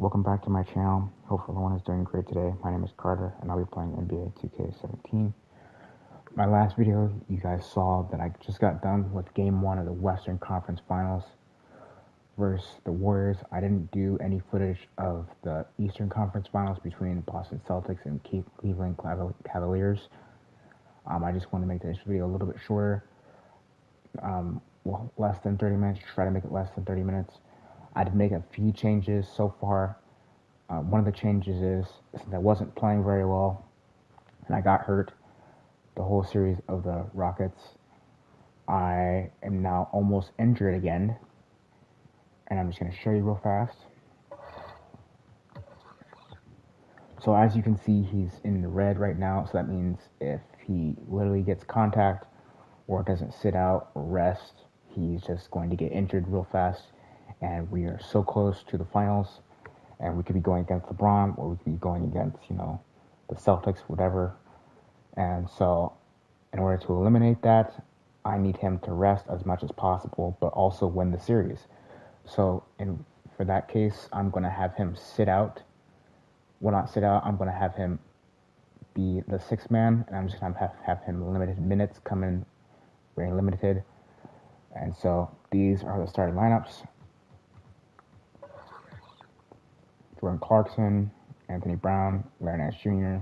welcome back to my channel. Hope everyone is doing great today. My name is Carter, and I'll be playing NBA2K17. My last video, you guys saw that I just got done with Game 1 of the Western Conference Finals versus the Warriors. I didn't do any footage of the Eastern Conference Finals between Boston Celtics and Cleveland Cavaliers. I just want to make this video a little bit shorter, less than 30 minutes, try to make it less than 30 minutes. I did make a few changes so far. One of the changes is, since I wasn't playing very well and I got hurt the whole series of the Rockets, I am now almost injured again. And I'm just going to show you real fast. So as you can see, he's in the red right now. So that means if he literally gets contact or doesn't sit out or rest, he's just going to get injured real fast. And we are so close to the finals, and we could be going against LeBron, or we could be going against, the Celtics, whatever. And so in order to eliminate that, I need him to rest as much as possible, but also win the series. So for that case, I'm going to have him sit out. Well, not sit out, I'm going to have him be the sixth man, and I'm just going to have him limited minutes come in, very limited. And so these are the starting lineups. Jordan Clarkson, Anthony Brown, Larry Nance Jr.,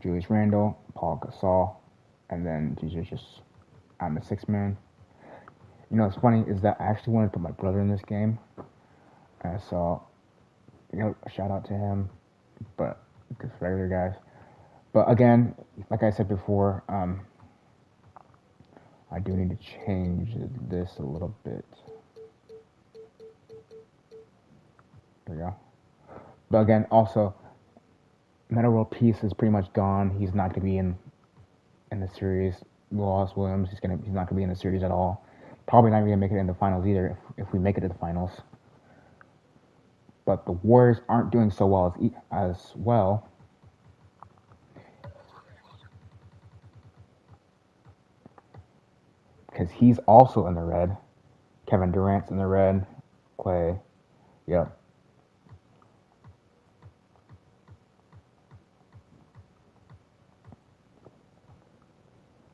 Julius Randle, Paul Gasol, and then I'm the sixth man. What's funny is that I actually wanted to put my brother in this game. And so, a shout out to him, but just regular guys. But again, like I said before, I do need to change this a little bit. There we go. But again, also, Metta World Peace is pretty much gone. He's not going to be in the series. Wallace Williams, he's not going to be in the series at all. Probably not going to make it in the finals either, if we make it to the finals. But the Warriors aren't doing so well as well. Because he's also in the red. Kevin Durant's in the red. Clay. Yep.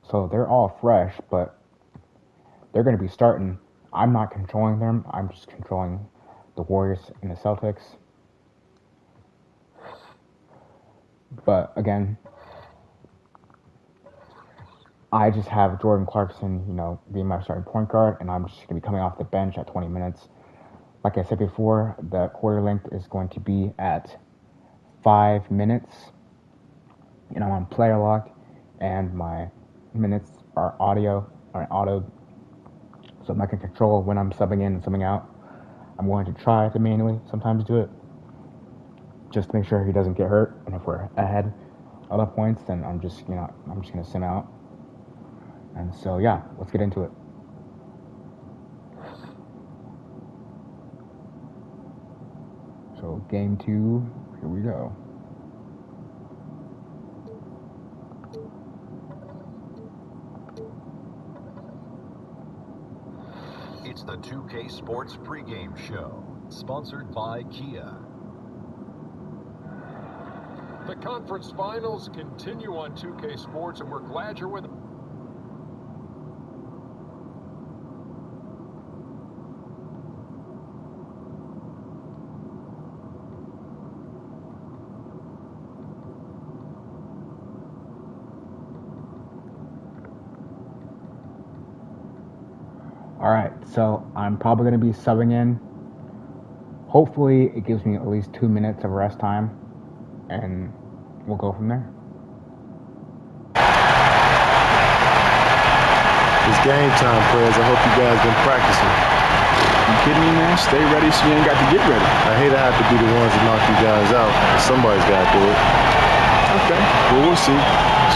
So they're all fresh, but they're going to be starting. I'm not controlling them. I'm just controlling the Warriors and the Celtics. But again, I just have Jordan Clarkson, being my starting point guard, and I'm just going to be coming off the bench at 20 minutes. Like I said before, the quarter length is going to be at 5 minutes. I'm on player lock, and my minutes are auto, so I'm not going to control when I'm subbing in and subbing out. I'm going to try to manually sometimes do it, just to make sure he doesn't get hurt. And if we're ahead other points, then I'm just going to sim out. And so yeah, let's get into it. So game 2, here we go. It's the 2K Sports pregame show, sponsored by Kia. The conference finals continue on 2K Sports, and we're glad you're with us. Alright, so I'm probably going to be subbing in. Hopefully it gives me at least 2 minutes of rest time, and we'll go from there. It's game time, players. I hope you guys been practicing. You kidding me, man? Stay ready so you ain't got to get ready. I hate to have to be the ones that knock you guys out. Somebody's got to do it. Okay, well, we'll see.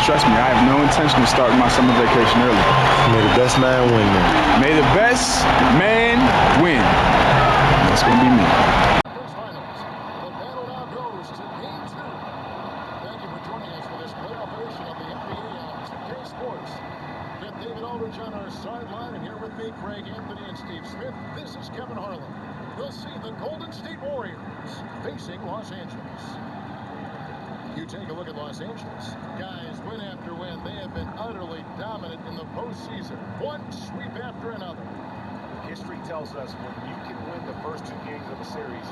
Trust me, I have no intention of starting my summer vacation early. May the best man win, man. May the best man win. That's going to be me. The battle now goes to Game 2. Thank you for joining us for this playoff edition of the NBA on 2K Sports. Get David Aldridge on our sideline, and here with me, Craig Anthony and Steve Smith. This is Kevin Harlan. We'll see the Golden State Warriors facing Los Angeles. You take a look at Los Angeles. Guys, win after win, they have been utterly dominant in the postseason. One sweep after another. History tells us when you can win the first 2 games of a series,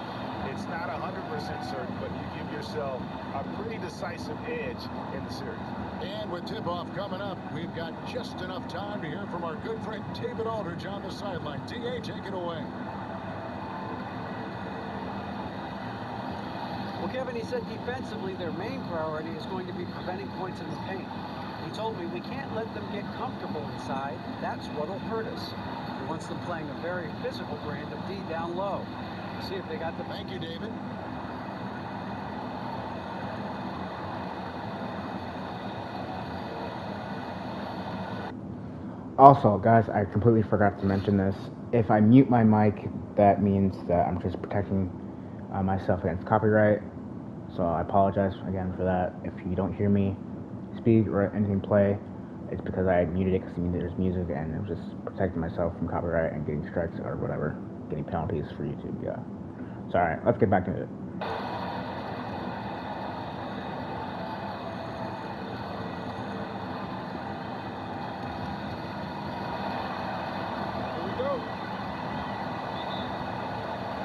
it's not 100% certain, but you give yourself a pretty decisive edge in the series. And with tip-off coming up, we've got just enough time to hear from our good friend David Aldridge on the sideline. D.A., take it away. Well, Kevin, he said defensively their main priority is going to be preventing points in the paint. He told me we can't let them get comfortable inside. That's what'll hurt us. He wants them playing a very physical brand of D down low. See if they got the... Thank you, David. Also, guys, I completely forgot to mention this. If I mute my mic, that means that I'm just protecting myself against copyright. So I apologize again for that. If you don't hear me speak or anything play, it's because I muted it because there's music, and it was just protecting myself from copyright and getting strikes or whatever, getting penalties for YouTube. Yeah. So alright, let's get back to it.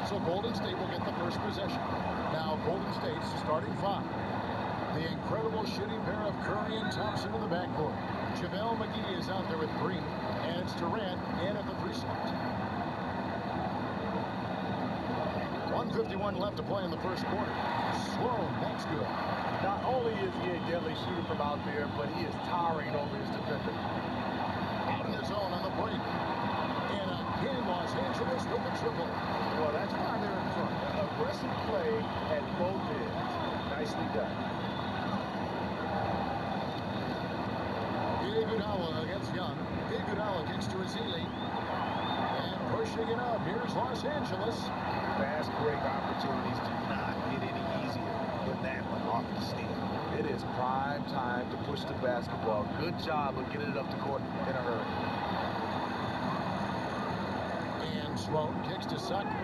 So Golden State will get the first possession. Now Golden State's starting 5. The incredible shooting pair of Curry and Thompson in the backcourt. JaVale McGee is out there with Green, and it's Durant in at the 3 slot. 1:51 left to play in the first quarter. Sloan, that's good. Not only is he a deadly shooter from out there, but he is towering over his defender. Out in the zone on the break. And again, Los Angeles with the triple. Well, that's why they're in front. Aggressive play at both ends. Nicely done. Iguodala against Young. Iguodala kicks to Azili. And pushing it up. Here's Los Angeles. Fast break opportunities do not get any easier than that one off the steal. It is prime time to push the basketball. Good job of getting it up the court in a hurry. And Sloan kicks to Sutton.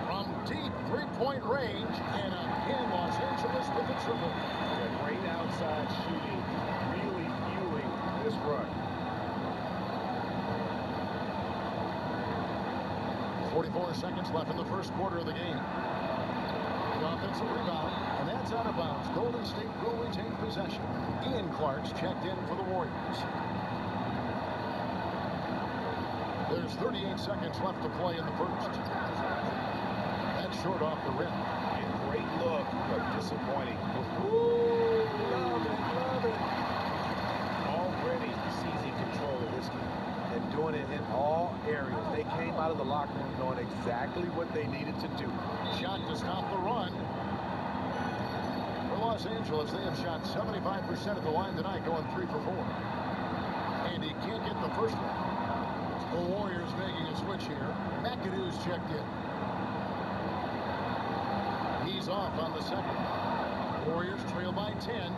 From deep three-point range. And again, Los Angeles with the triple. Yeah, great outside shooting. Really fueling this run. 44 seconds left in the first quarter of the game. The offensive rebound, and that's out of bounds. Golden State will retain possession. Ian Clark's checked in for the Warriors. There's 38 seconds left to play in the first. That's short off the rim. And great look, but disappointing. Ooh, love it. Already seizing control of this game. And doing it in all areas. They came out of the locker room knowing exactly what they needed to do. Shot to stop the run. For Los Angeles, they have shot 75% at the line tonight, going 3 for 4. And he can't get the first one. The Warriors making a switch here. McAdoo's checked in. He's off on the second. Warriors trail by 10.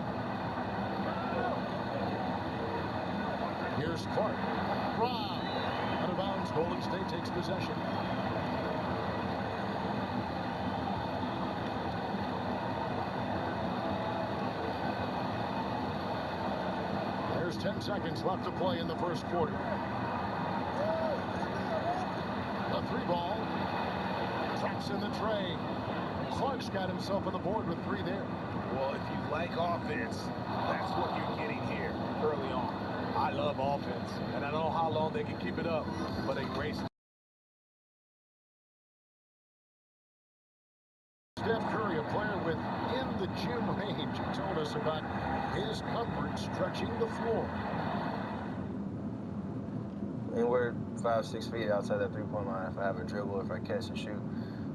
Here's Clark. Rob. Out of bounds. Golden State takes possession. There's 10 seconds left to play in the first quarter. A 3-ball. Traps in the tray. Clark's got himself on the board with 3 there. Well, if you like offense, that's what you're getting here early on. I love offense, and I don't know how long they can keep it up, but a great... Steph Curry, a player with in-the-gym range, told us about his comfort stretching the floor. I mean, we're 5-6 feet outside that three-point line. If I have a dribble, if I catch and shoot,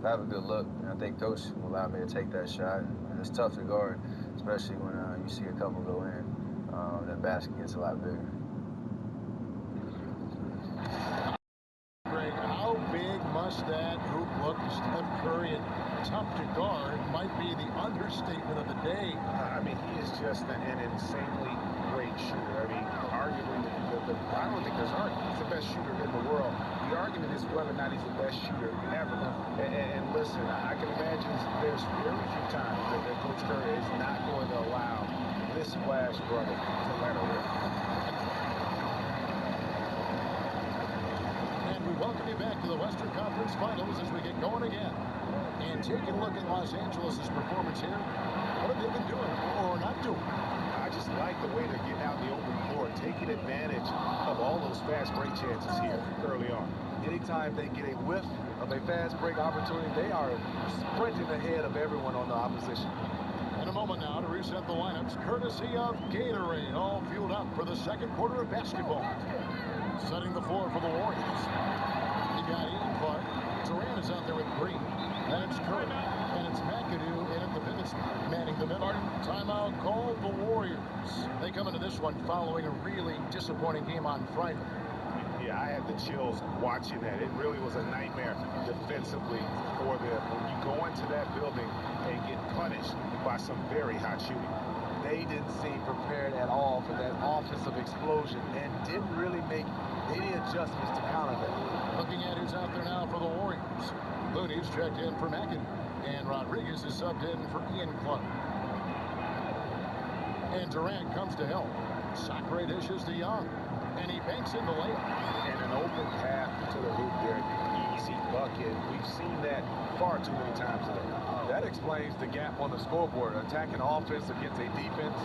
if I have a good look, and I think Coach will allow me to take that shot. And it's tough to guard, especially when you see a couple go in. That basket gets a lot bigger. Greg, how big must that hoop look to Steph Curry? And tough to guard might be the understatement of the day. I mean, he is just an insanely great shooter. I mean, arguably, I don't think there's argument. He's the best shooter in the world. The the argument is whether or not he's the best shooter ever. And listen, I can imagine there's very few times that Coach Curry is not going to allow this Flash brother to let her rip. And we welcome you back to the Western Conference Finals as we get going again. And taking a look at Los Angeles' performance here, what have they been doing or not doing? I just like the way they're getting out in the open floor, taking advantage of all those fast break chances here early on. Anytime they get a whiff of a fast break opportunity, they are sprinting ahead of everyone on the opposition. In a moment now to reset the lineups, courtesy of Gatorade, all fueled up for the second quarter of basketball. Setting the floor for the Warriors. You got Ian Clark. Durant is out there with Green. Then it's Curry. And it's McAdoo in at the pivot spot, manning the middle. Timeout called the Warriors. They come into this one following a really disappointing game on Friday. Yeah, I had the chills watching that. It really was a nightmare defensively for them. When you go into that building and get punished by some very hot shooting. They didn't seem prepared at all for that offensive explosion and didn't really make any adjustments to counter that. Looking at who's out there now for the Warriors. Looney's checked in for McAdoo. And Rodriguez is subbed in for Ian Clark. And Durant comes to help. Sacre dishes to Young. And he banks in the layup. And an open path to the hoop there. Easy bucket. We've seen that far too many times today. That explains the gap on the scoreboard. Attacking offense against a defense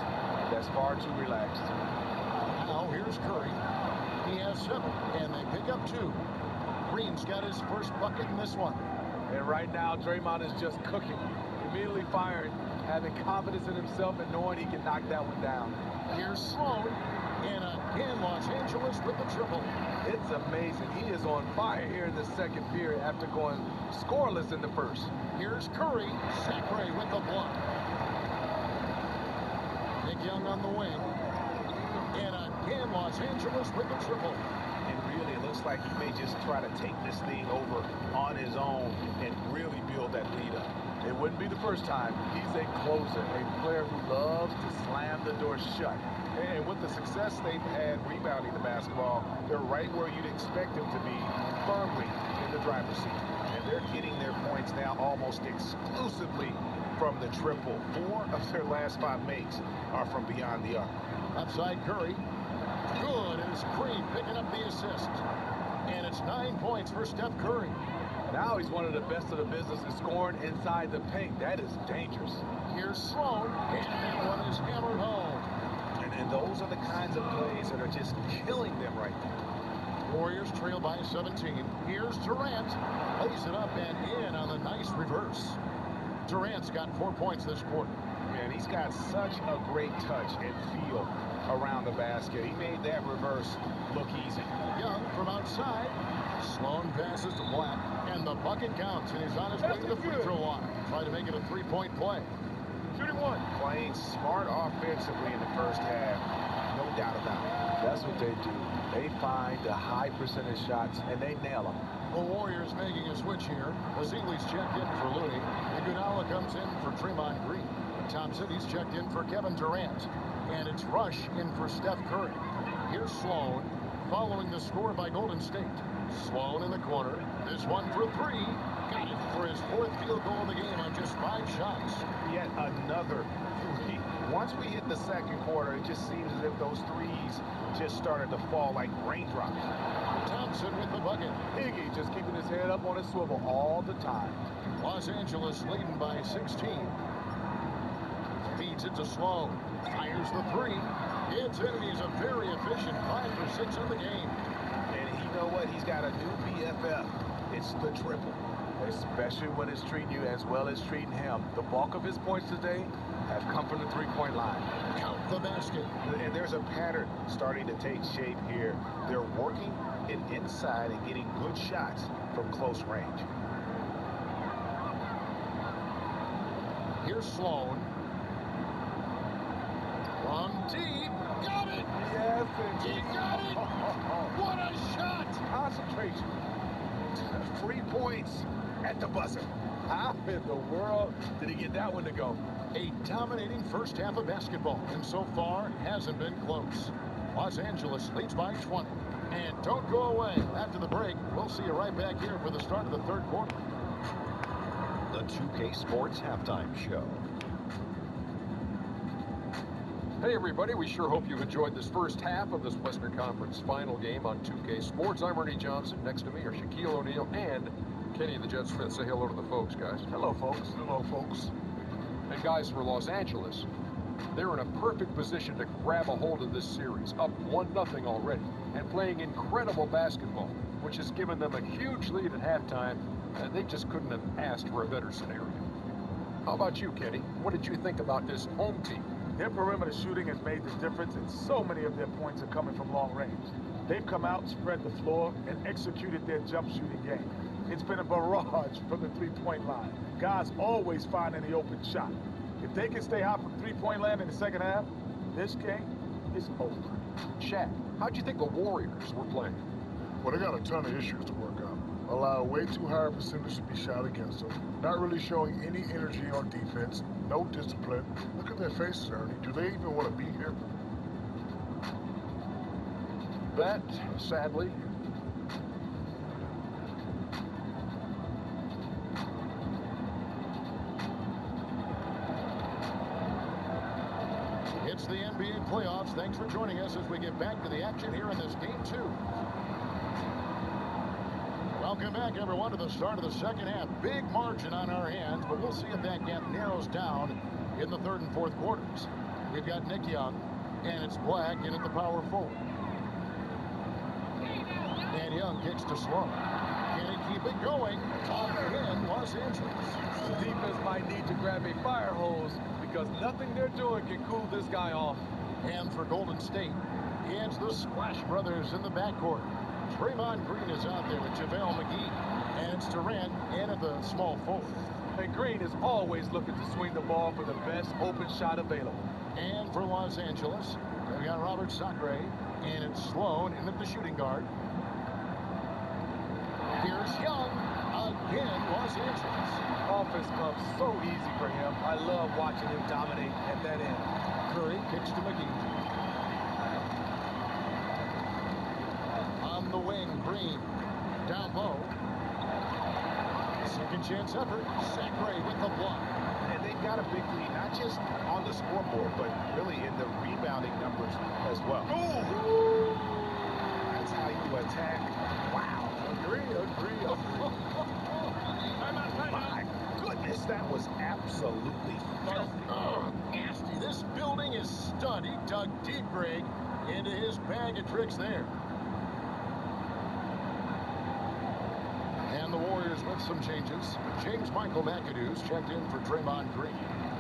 that's far too relaxed. Now here's Curry. He has 7, and they pick up 2. Green's got his first bucket in this one. And right now, Draymond is just cooking. Immediately firing, having confidence in himself and knowing he can knock that one down. Here's Sloan. And again, Los Angeles with the triple. It's amazing. He is on fire here in the second period after going scoreless in the first. Here's Curry. Sacre with the block. Nick Young on the wing. And again, Los Angeles with the triple. And really, it looks like he may just try to take this thing over on his own and really build that lead up. It wouldn't be the first time. He's a closer, a player who loves to slam the door shut. And with the success they've had rebounding the basketball, they're right where you'd expect them to be, firmly in the driver's seat. And they're getting their points now almost exclusively from the triple. 4 of their last 5 makes are from beyond the arc. Outside Curry. Good as Green picking up the assist. And it's 9 points for Steph Curry. Now he's one of the best of the business in scoring inside the paint. That is dangerous. Here's Sloan. And that one is hammered home. And those are the kinds of plays that are just killing them right now. Warriors trail by 17. Here's Durant. Lays it up and in on the nice reverse. Durant's got 4 points this quarter. Man, he's got such a great touch and feel around the basket. He made that reverse look easy. Young from outside. Sloan passes to Black. And the bucket counts. And he's on his way to the free throw line. Try to make it a 3-point play. Shooting 1. Playing smart offensively in the first half. No doubt about it. That's what they do. They find the high percentage shots, and they nail them. The Warriors making a switch here. Bazili's checked in for Looney. Iguodala comes in for Draymond Green. Thompson, he's checked in for Kevin Durant. And it's Rush in for Steph Curry. Here's Sloan, following the score by Golden State. Sloan in the corner. This one for 3. Got it for his 4th field goal of the game on just 5 shots. Yet another 3. Once we hit the second quarter, it just seems as if those 3s just started to fall like raindrops. Thompson with the bucket. Iggy just keeping his head up on his swivel all the time. Los Angeles leading by 16. Feeds it to Sloan. Fires the 3. It's in, and he's a very efficient 5 for 6 in the game. And you know what? He's got a new BFF. It's the triple. Especially when it's treating you as well as treating him. The bulk of his points today have come from the 3-point line. Count the basket. And there's a pattern starting to take shape here. They're working it inside and getting good shots from close range. Here's Sloan. From deep. Got it. Yes, He got it. What a shot. Concentration. 3 points at the buzzer. How in the world did he get that one to go? A dominating first half of basketball, and so far hasn't been close. Los Angeles leads by 20. And don't go away. After the break, we'll see you right back here for the start of the third quarter. The 2K Sports Halftime Show. Hey everybody, we sure hope you've enjoyed this first half of this Western Conference final game on 2K Sports. I'm Ernie Johnson. Next to me are Shaquille O'Neal and Kenny the Jet Smith. Say hello to the folks, guys. Hello, folks. Hello, folks. And guys, for Los Angeles, they're in a perfect position to grab a hold of this series, up 1-0 already, and playing incredible basketball, which has given them a huge lead at halftime, and they just couldn't have asked for a better scenario. How about you, Kenny? What did you think about this home team? Their perimeter shooting has made the difference, and so many of their points are coming from long range. They've come out, spread the floor, and executed their jump shooting game. It's been a barrage from the three-point line. Guys always finding the open shot. If they can stay hot from three-point land in the second half, this game is over. Shaq, how'd you think the Warriors were playing? Well, they got a ton of issues to work out. Allow way too high a percentage to be shot against them. Not really showing any energy on defense. No discipline. Look at their faces, Ernie. Do they even want to be here? That, sadly, It's the NBA playoffs. Thanks for joining us as we get back to the action here in this game 2. Welcome back, everyone, to the start of the second half. Big margin on our hands, but we'll see if that gap narrows down in the third and fourth quarters. We've got Nick Young, and it's Black in at the power forward. And Young kicks to Sloan. Can he keep it going? Again, Los Angeles. The defense might need to grab a fire hose because nothing they're doing can cool this guy off. And for Golden State, it's the Splash Brothers in the backcourt. Draymond Green is out there with JaVale McGee. And it's Durant in at the small forward. And Green is always looking to swing the ball for the best open shot available. And for Los Angeles, we got Robert Sacre. And it's Sloan in at the shooting guard. Here's Young. Again, Los Angeles. Offense comes so easy for him. I love watching him dominate at that end. Curry kicks to McGee. On the wing, Green. Down low. Second chance effort. Sacre with the block. And they've got a big lead, not just on the scoreboard, but really in the rebounding numbers as well. Ooh. That's how you attack. Wow. Agree. My goodness, that was absolutely filthy. Oh, nasty. This building is stunned. He dug deep, Greg, into his bag of tricks there. And the Warriors with some changes. James Michael McAdoo's checked in for Draymond Green.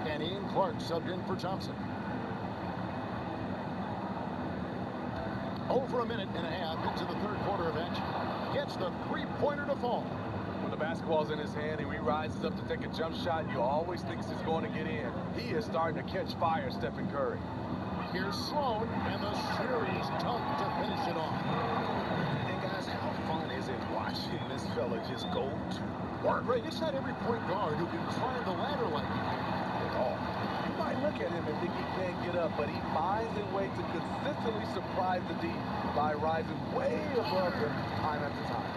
And Ian Clark subbed in for Thompson. Over a minute and a half into the third quarter of action. Gets the three-pointer to fall. When the basketball's in his hand and he rises up to take a jump shot, you always think he's going to get in. He is starting to catch fire, Stephen Curry. Here's Sloan, and the series dunk to finish it off. And guys, how fun is it watching this fella just go to work? Right, it's not every point guard who can climb the ladder like he can. At all. You might look at him and think he can't get up, but he finds a way to consistently surprise the D by rising way above them time after time.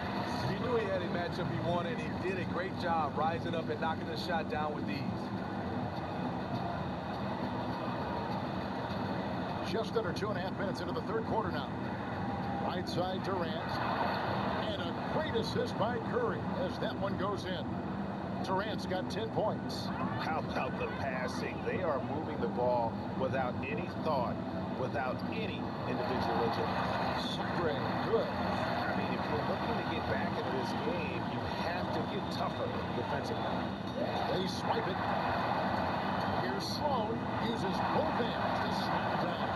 He knew he had a matchup he wanted. He did a great job rising up and knocking the shot down with ease. Just under 2.5 minutes into the third quarter now. Right side Durant. And a great assist by Curry as that one goes in. Durant's got 10 points. How about the passing? They are moving the ball without any thought, without any individual agility. Great, good. I mean, if you're looking to get back into this game, you have to get tougher defensively. They swipe it. Here's Sloan. Uses both hands to snap it down.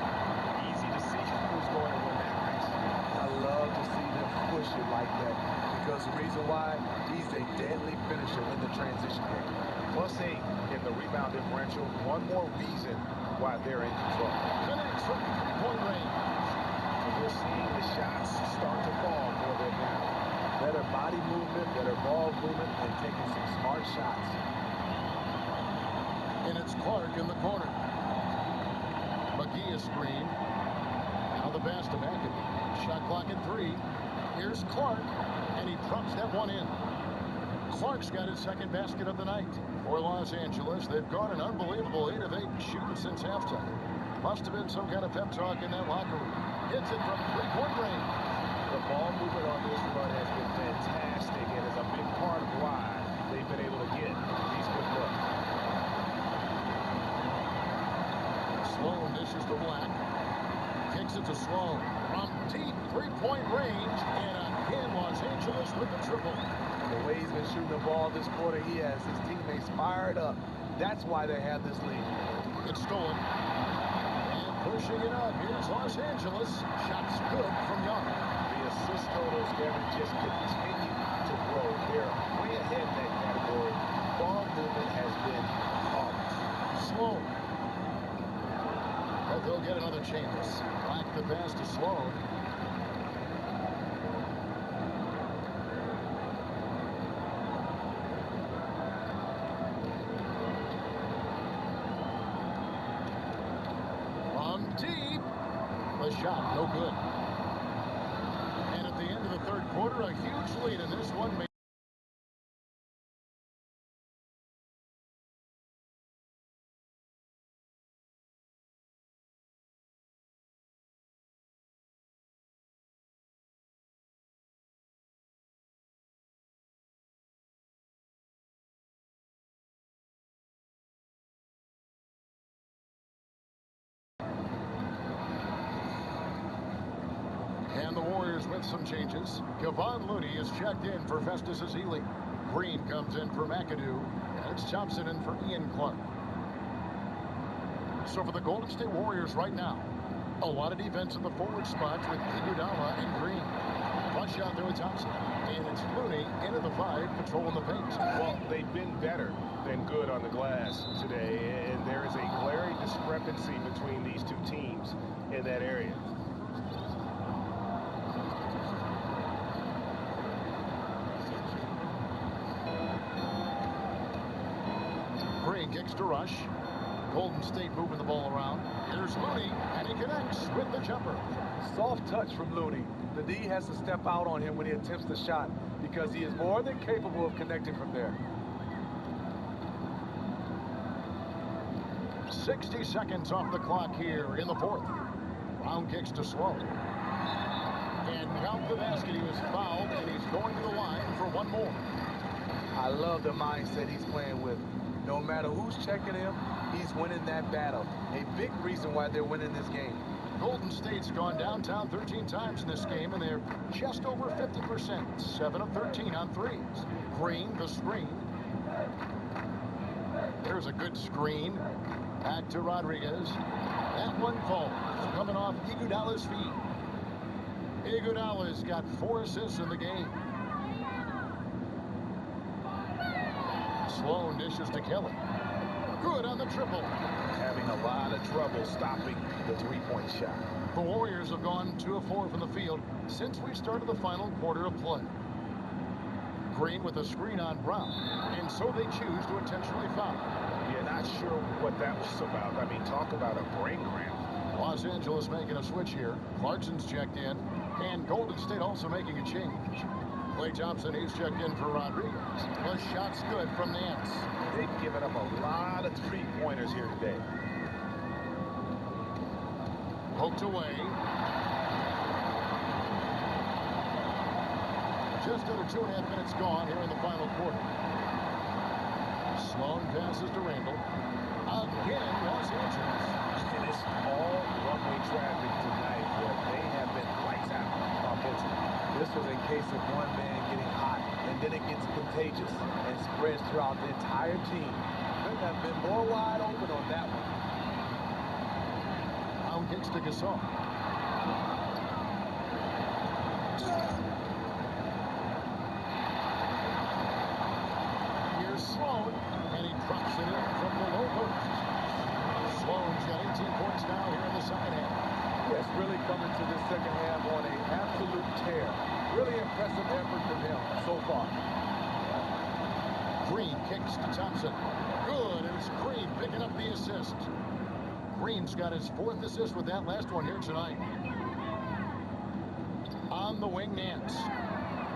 Easy to see who's going to win that race. I love to see them push it like that because the reason why, he's a deadly finisher in the transition game. Plus 8 in the rebound differential. One more reason why they're in control. Connects from three-point range. And we're seeing the shots start to fall for them now. Better body movement, better ball movement, and taking some smart shots. And it's Clark in the corner. McGee is screened. Now the pass to McAdoo. Shot clock at 3. Here's Clark, and he drops that one in. Clark's got his second basket of the night. For Los Angeles, they've gone an unbelievable 8 of 8 shooting since halftime. Must have been some kind of pep talk in that locker room. Hits it from three-point range. The ball movement on this run has been fantastic and is a big part of why they've been able to get these good looks. Sloan dishes to Black. Kicks it to Sloan. From deep three-point range. And again, Los Angeles with the triple. The way he's been shooting the ball this quarter, he has his teammates fired up. That's why they have this lead. It's stolen. And pushing it up. Here's Los Angeles. Shots good from Young. The assist totals, Kevin, just continue to grow. They're way ahead in that category. Ball movement has been marvelous. Sloan. But they'll get another chance. Black the pass to Sloan. Deep. The shot, no good. And at the end of the third quarter, a huge lead in this one. And the Warriors with some changes. Kevon Looney is checked in for Festus Ezeli. Green comes in for McAdoo. And it's Thompson in for Ian Clark. So for the Golden State Warriors right now, a lot of defense in the forward spots with Iguodala and Green. One shot there with Thompson. And it's Looney into the 5, patrolling the paint. Well, they've been better than good on the glass today. And there is a glaring discrepancy between these two teams in that area. Green kicks to Rush. Golden State moving the ball around. Here's Looney, and he connects with the jumper. Soft touch from Looney. The D has to step out on him when he attempts the shot because he is more than capable of connecting from there. 60 seconds off the clock here in the fourth. Brown kicks to Sloan. And count the basket. He was fouled, and he's going to the line for one more. I love the mindset he's playing with. No matter who's checking him, he's winning that battle. A big reason why they're winning this game. Golden State's gone downtown 13 times in this game, and they're just over 50%. 7 of 13 on threes. Green, the screen. There's a good screen. Back to Rodriguez. That one falls. Coming off Iguodala's feet. Iguodala's got 4 assists in the game. Sloan dishes to Kelly. Good on the triple. Having a lot of trouble stopping the three-point shot. The Warriors have gone 2 of 4 from the field since we started the final quarter of play. Green with a screen on Brown, and so they choose to intentionally foul. You're not sure what that was about. I mean, talk about a brain cramp. Los Angeles making a switch here. Clarkson's checked in, and Golden State also making a change. Klay Thompson, he's checked in for Rodriguez. The shot's good from Nance. They've given up a lot of three-pointers here today. Poked away. Just under 2.5 minutes gone here in the final quarter. Sloan passes to Randall. Again, Los Angeles. And it's all one-way traffic tonight, but they have been lights out offensively. This was a case of one man getting hot, and then it gets contagious and spreads throughout the entire team. Couldn't have been more wide open on that one. Brown kicks to Gasol. Here's Sloan, and he drops it in from the low post. Sloan's got 18 points now here in the second half. Yes, really coming to this second half on an absolute tear. Really impressive effort from him so far. Green kicks to Thompson. Good, and it's Green picking up the assist. Green's got his 4th assist with that last one here tonight. on the wing, Nance.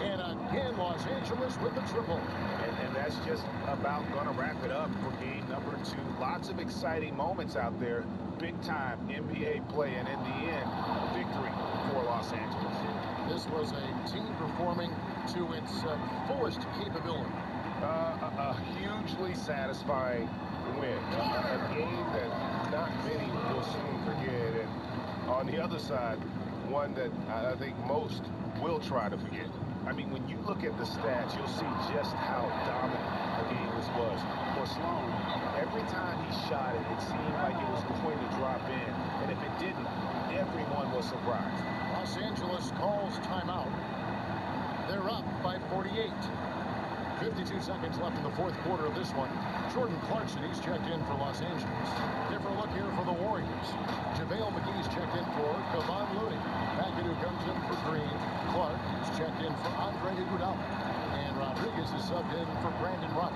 And again, Los Angeles with the triple. And that's just about going to wrap it up for game number 2. Lots of exciting moments out there. Big-time NBA play, and in the end, victory for Los Angeles. This was a team performing to its fullest capability. A hugely satisfying win. A game that not many will soon forget. And on the other side, one that I think most will try to forget. I mean, when you look at the stats, you'll see just how dominant the game this was. For Sloan, every time he shot it, it seemed like it was going to drop in. And if it didn't, everyone was surprised. Los Angeles calls timeout. They're up by 48. 52 seconds left in the fourth quarter of this one. Jordan Clarkson, he's checked in for Los Angeles. Different look here for the Warriors. JaVale McGee's checked in for Kevon Looney. McAdoo comes in for Green. Clark is checked in for Andre Iguodala. And Rodriguez is subbed in for Brandon Rush.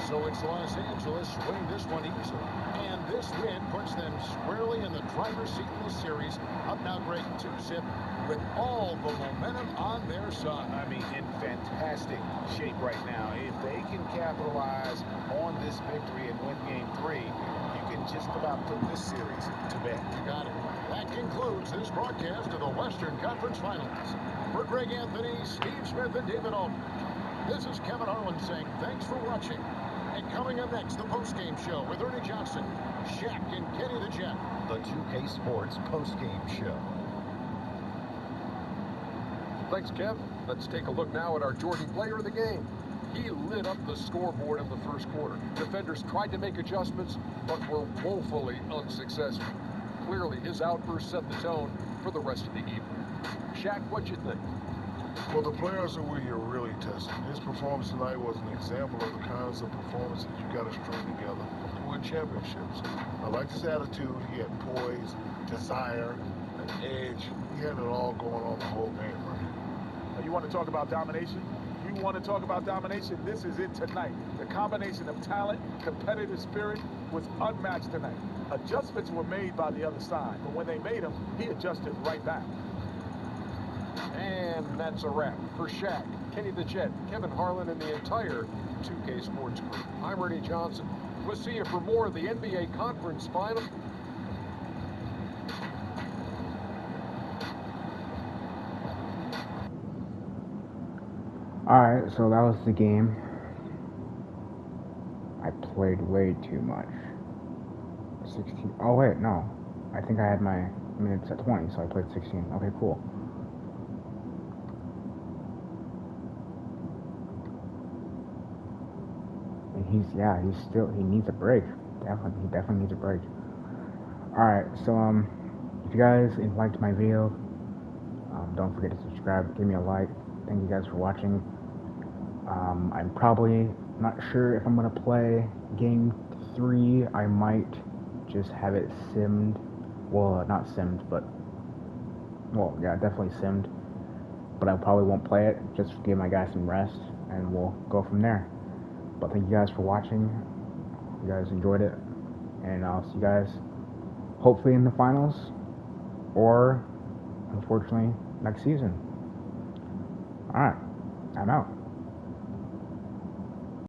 So it's Los Angeles winning this one easily. And this win puts them squarely in the driver's seat in the series. Up now, Greg, 2-zip with all the momentum on their side. I mean, in fantastic shape right now. If they can capitalize on this victory and win game 3, you can just about put this series to bed. You got it. That concludes this broadcast of the Western Conference Finals. For Greg Anthony, Steve Smith, and David Aldridge, this is Kevin Harlan saying thanks for watching. And coming up next, the postgame show with Ernie Johnson, Shaq, and Kenny the Jet. The 2K Sports postgame show. Thanks, Kev. Let's take a look now at our Jordan player of the game. He lit up the scoreboard in the first quarter. Defenders tried to make adjustments, but were woefully unsuccessful. Clearly, his outburst set the tone for the rest of the evening. Shaq, what'd you think? Well, the players are where you're really testing. His performance tonight was an example of the kinds of performances you got to string together to win championships. I liked his attitude. He had poise, desire, an edge. He had it all going on the whole game, right? You want to talk about domination? You want to talk about domination? This is it tonight. The combination of talent, competitive spirit was unmatched tonight. Adjustments were made by the other side, but when they made them, he adjusted right back. And that's a wrap. For Shaq, Kenny the Jet, Kevin Harlan, and the entire 2K Sports crew, I'm Ernie Johnson. We'll see you for more of the NBA Conference Final. Alright, so that was the game. I played way too much. 16. Oh, wait, no. I think I had my minutes at 20, so I played 16. Okay, cool. And he needs a break. He definitely needs a break. Alright, so, if you guys liked my video, don't forget to subscribe, give me a like. Thank you guys for watching. I'm probably not sure if I'm going to play Game 3. I might just have it simmed. Well, not simmed, but... Well, yeah, definitely simmed. But I probably won't play it. Just give my guys some rest, and we'll go from there. But thank you guys for watching. You guys enjoyed it. And I'll see you guys hopefully in the finals. Or, unfortunately, next season. Alright, I'm out.